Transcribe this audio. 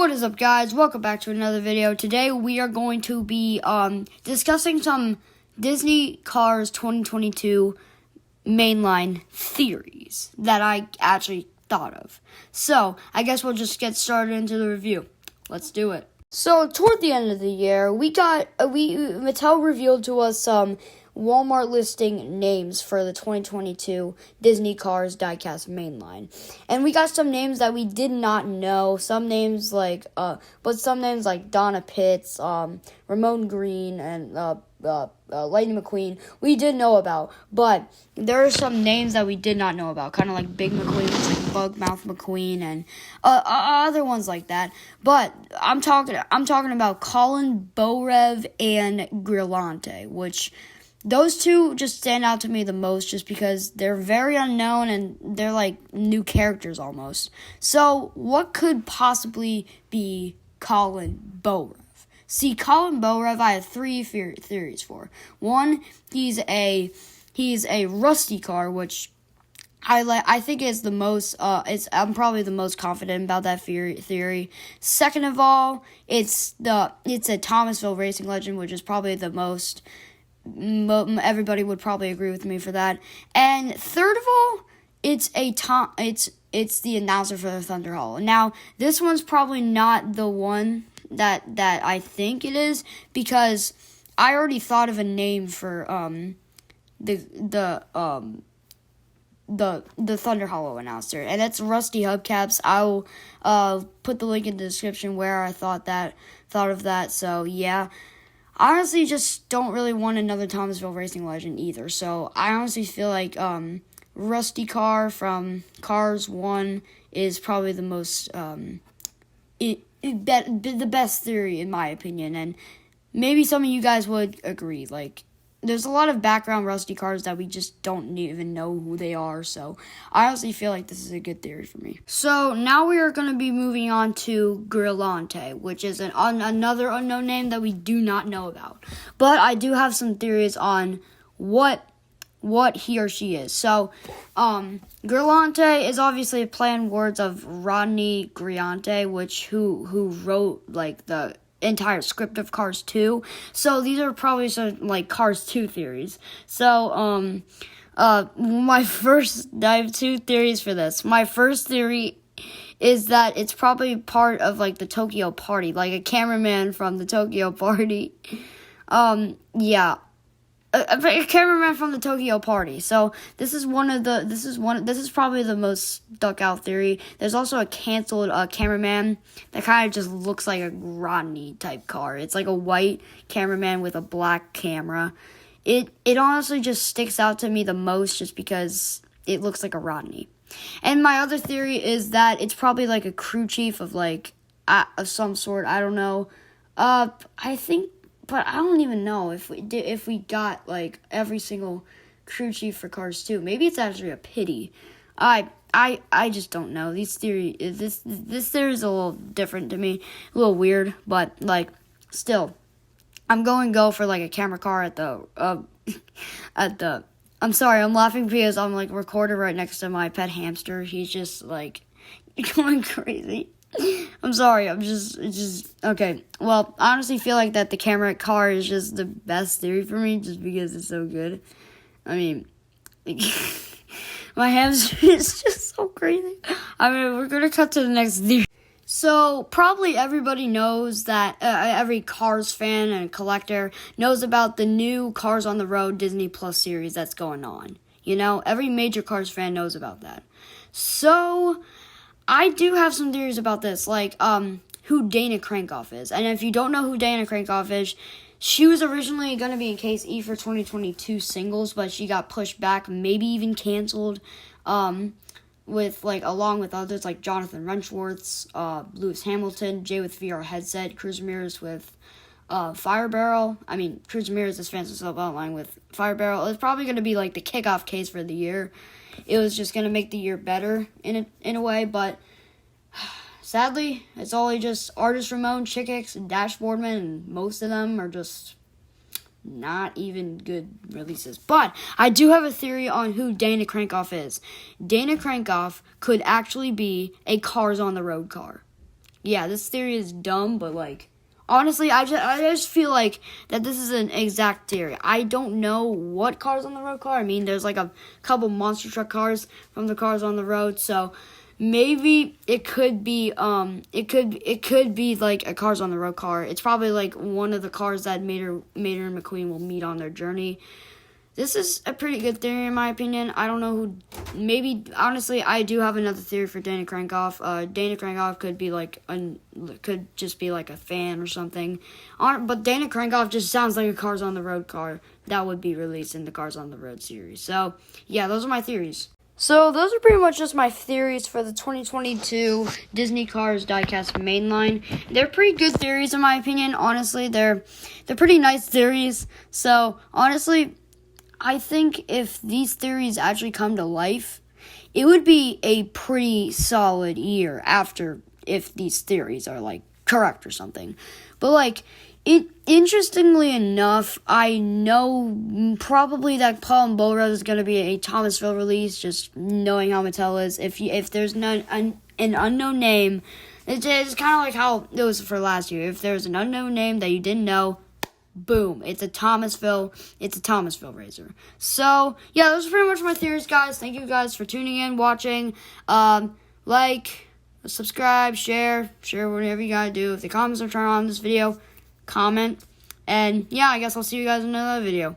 What is up, guys? Welcome back to another video. Today we are going to be discussing some Disney Cars 2022 mainline theories that I actually thought of. So, I guess we'll just get started into the review. Let's do it. So, toward the end of the year, Mattel revealed to us some Walmart listing names for the 2022 Disney Cars diecast mainline. And we got some names that we did not know. Some names like Donna Pitts, Ramon Green, and Lightning McQueen we did know about. But there are some names that we did not know about, kind of like Big McQueen, like Bugmouth McQueen, and other ones like that. But I'm talking about Colin Beaureux and Grillante, which those two just stand out to me the most just because they're very unknown and they're like new characters almost. So, what could possibly be Colin Beaureux? See, Colin Beaureux, I have three theories for. One, he's a rusty car, which I think is the most. I'm probably the most confident about that theory. Second of all, it's a Thomasville racing legend, which is probably the most. Everybody would probably agree with me for that. And third of all, it's the announcer for the Thunder Hall. Now, this one's probably not the one that I think it is, because I already thought of a name for the Thunder Hollow announcer, and that's Rusty Hubcaps. I'll put the link in the description where I thought of that. So yeah. I honestly just don't really want another Thomasville racing legend either. So I honestly feel like Rusty Car from Cars 1 is probably the most the best theory in my opinion. And maybe some of you guys would agree. Like, there's a lot of background Rusty Cars that we just don't even know who they are. So I honestly feel like this is a good theory for me. So now we are going to be moving on to Grillante, which is another unknown name that we do not know about. But I do have some theories on what he or she is. So Grillante is obviously a play on words of Rodney Grillante, who wrote like the entire script of Cars 2. So these are probably some like Cars 2 theories. So I have two theories for this. My first theory is that it's probably part of like the Tokyo Party, like a cameraman from the Tokyo Party. A cameraman from the Tokyo Party. So this is probably the most stuck out theory. There's also a canceled cameraman that kind of just looks like a Rodney type car. It's like a white cameraman with a black camera. It honestly just sticks out to me the most just because it looks like a Rodney. And my other theory is that it's probably like a crew chief of like of some sort. I don't know. But I don't even know if we got like every single crew chief for Cars 2. Maybe it's actually a pity. I just don't know. This theory is a little different to me, a little weird, but like still, I'm going to go for like a camera car at the I'm sorry, I'm laughing because I'm like recorded right next to my pet hamster. He's just like going crazy. I'm sorry, it's just, okay. Well, I honestly feel like that the camera car is just the best theory for me, just because it's so good. I mean, my hamster is just so crazy. I mean, we're gonna cut to the next theory. So, probably everybody knows that, every Cars fan and collector knows about the new Cars on the Road Disney Plus series that's going on. You know, every major Cars fan knows about that. So I do have some theories about this, like who Dana Crankoff is. And if you don't know who Dana Crankoff is, she was originally going to be in Case E for 2022 singles, but she got pushed back, maybe even canceled, along with others like Jonathan Renschwartz, Lewis Hamilton, Jay with VR headset, Cruz Ramirez with Fire Barrel. I mean, Cruz Ramirez is fans of self-outline with Fire Barrel. It was probably going to be like the kickoff case for the year. It was just going to make the year better in a way, but sadly, it's only just Artist Ramon, Chick Hicks, and Dashboardman, and most of them are just not even good releases. But I do have a theory on who Dana Crankoff is. Dana Crankoff could actually be a Cars on the Road car. yeah, this theory is dumb, but like, honestly, I just feel like that this is an exact theory. I don't know what Cars on the Road car. I mean, there's like a couple monster truck cars from the Cars on the Road, so maybe it could be it could be like a Cars on the Road car. It's probably like one of the cars that Mater and McQueen will meet on their journey. This is a pretty good theory in my opinion. I don't know who. Maybe honestly, I do have another theory for Dana Crankoff. Dana Crankoff could be like could just be like a fan or something. But Dana Crankoff just sounds like a Cars on the Road car that would be released in the Cars on the Road series. So yeah, those are my theories. So those are pretty much just my theories for the 2022 Disney Cars diecast Mainline. They're pretty good theories in my opinion. Honestly, they're pretty nice theories. So honestly, I think if these theories actually come to life, it would be a pretty solid year after if these theories are like correct or something. But like, interestingly enough, I know probably that Colin Beaureux is going to be a Thomasville release, just knowing how Mattel is. If there's an unknown name, it's kind of like how it was for last year. If there's an unknown name that you didn't know, boom, it's a Thomasville Razor. So, yeah, those are pretty much my theories, guys. Thank you guys for tuning in, watching. Like, subscribe, share whatever you gotta do. If the comments are turned on this video, comment. And, yeah, I guess I'll see you guys in another video.